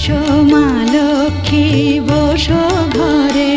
এসো মা লক্ষ্মী বসো ঘরে,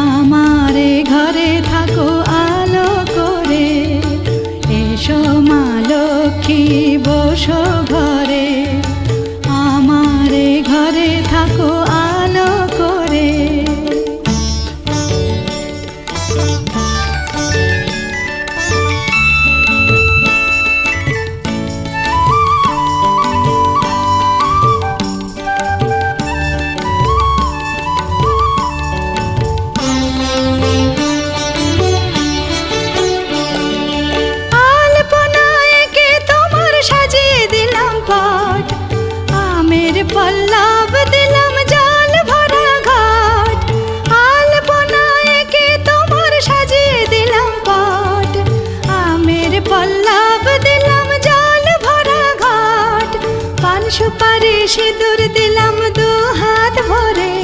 আমারে ঘরে থাকো আলো করে। এসো মা লক্ষ্মী বসো ঘরে, আমারে ঘরে থাকো আলো করে। পল্লব দিলাম জল ভরা ঘাট, আলপনা এঁকে তোমার সাজিয়ে দিলাম পট। আমের পল্লব দিলাম জল ভরা ঘাট, পান সুপারি সিঁদুর দিলাম দু হাত ভরে।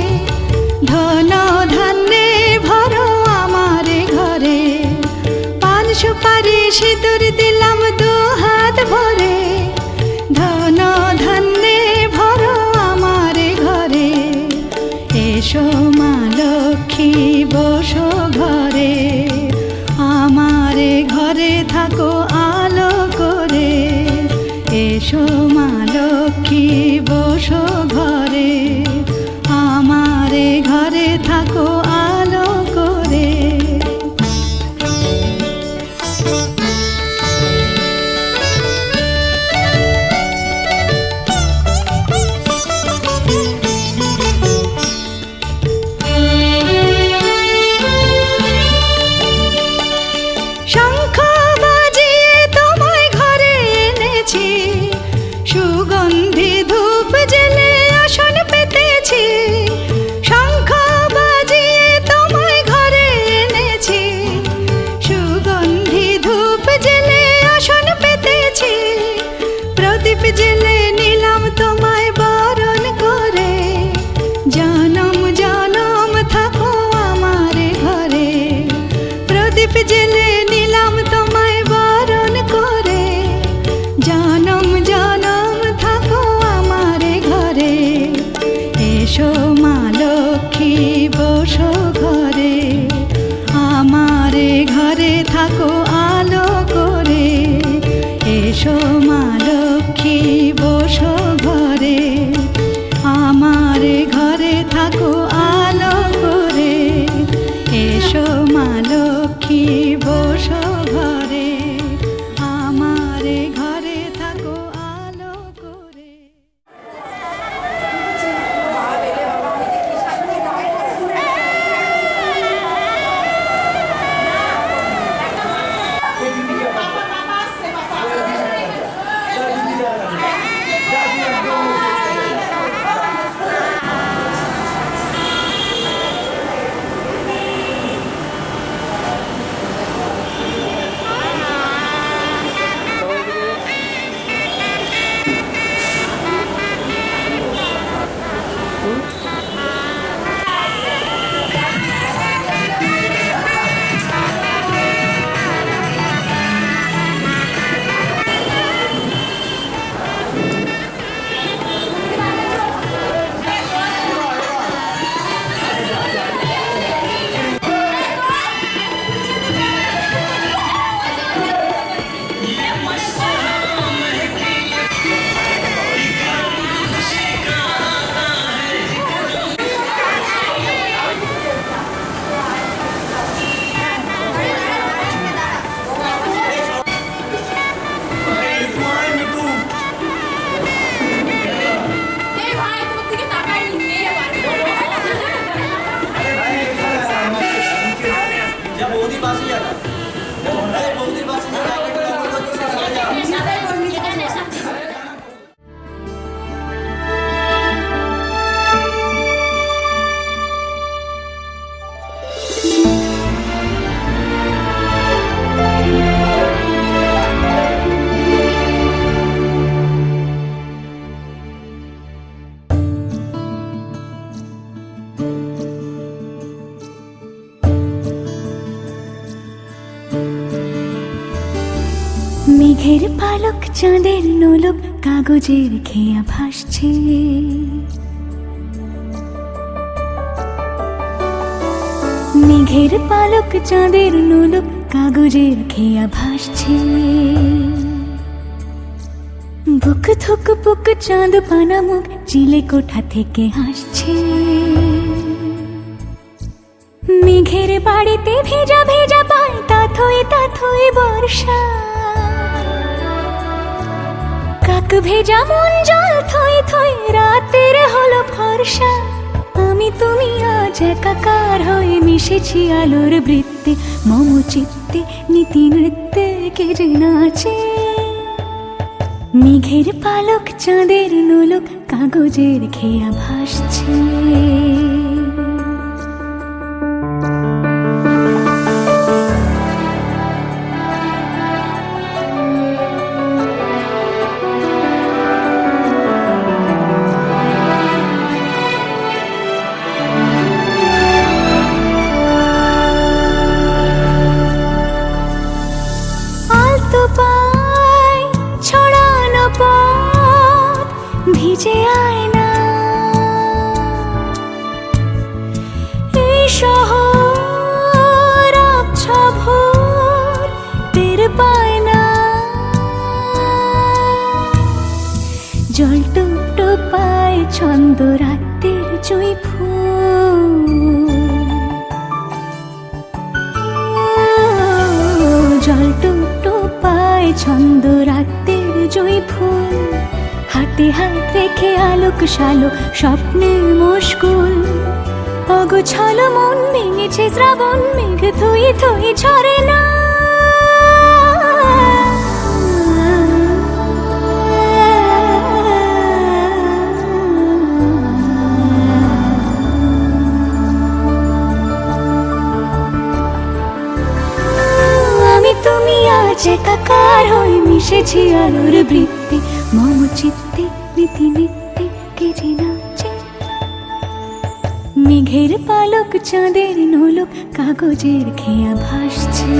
ধন ধান্যে ভরো আমারে ঘরে, পান সুপারি সিঁদুর দিলাম দু হাত ভরে। ধন ধান্যে ভরো আমারে ঘরে, এসো মা লক্ষ্মী বসো ঘরে, আমারে ঘরে থাকো আলো করে। এসো মা লক্ষ্মী বসো ঘরে, আমারে ঘরে থাকো আলো করে। শঙ্খ বাজিয়ে তোমায় ঘরে এনেছি, সুগন্ধি ধূপ জেলে আসন পেতেছি। শঙ্খ বাজিয়ে তোমায় ঘরে এনেছি, সুগন্ধি ধূপ জেলে আসন পেতেছি। প্রদীপ জেলে নিলাম তোমায় বরণ করে, জনম জনম থাকো আমারে ঘরে। প্রদীপ জেলে নিলাম তোমায় বরণ করে, জনম জনম থাকো আমারে ঘরে। এসো মা লক্ষ্মী বসো ঘরে, আমারে ঘরে থাকো আলো করে। এসো মা লক্ষ্মী বসো ঘরে, আমারে ঘরে থাকো আলো করে। এসো মা লক্ষ্মী বসো ঘরে, আমারে ঘরে থাকো আলো করে। মেঘের পালক চাঁদের নোলক কাগজের খেয়া ভাসছে, মেঘের পালক চাঁদের নোলক কাগজের খেয়া ভাসছে। বুক থুক বুক চাঁদ পানা মুখ চিলে কোঠা থেকে হাসছে। মেঘের বাড়িতে ভেজা ভেজা পায় তাথই বর্ষা, কাক ভেজা মন জল থই থই রাতের হলো ফর্সা। আমি তুমি আজ একাকার হয়ে মিশেছি আলোর বৃত্তে, মম চিত্তে নীতি নৃত্যে কে যে নাচে। মেঘের পালক চাঁদের নোলক কাগজের খেয়া ভাসছে। ভিজে আয়না এই শহর আবছা ভোর টের পায় না। জল টুপ পায় ছন্দ রাতের জুঁই ফুল, জল টুপ পায় ছন্দ রাতের জুঁই ফুল। হাতে হাত রেখে আলোক শালো স্বপ্নে মশগুল, অগোছালো মন ভেঙেছে শ্রাবণ মেঘ থই থই ঝরে না। আমি তুমি আজ একাকার হয়ে মিশেছি আলোর বৃত্তে, মম চিত্তে নীতি নিত্যে কে যে নাচে। মেঘের পালক চাঁদের নোলক কাগজের খেয়া ভাসছে।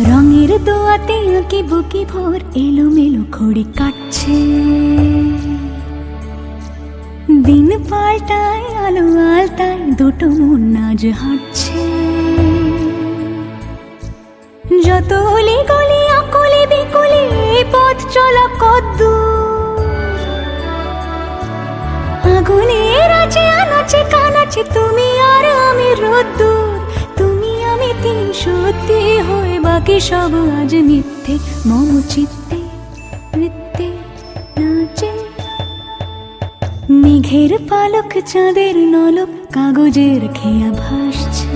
রঙের দোয়াতে আঁকি বুকি ভোর এলোমেলো খড়ি কাটছে। দিন পাল্টায় আলো আলতায় দুটো মন আজ হাঁটছে। যত অলি গলি আকলি বিকলি পথ চলা কদ্দূর, আগুনের আছে আনাচে কানাচে তুমি আর আমি রোদ্দুর। তুমি আমি তিন সত্যি হয়ে বাকি সব আজ মিথ্যে, মম চিত্তে নৃত্যে নাচে। মেঘের পালক চাঁদের নলক কাগজের খেয়া ভাসছে।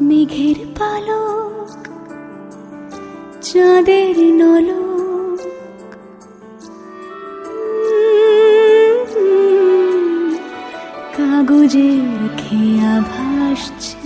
মেঘের পালক চাঁদের নলক কাগজের খেয়া ভাসছে।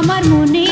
আমার মনে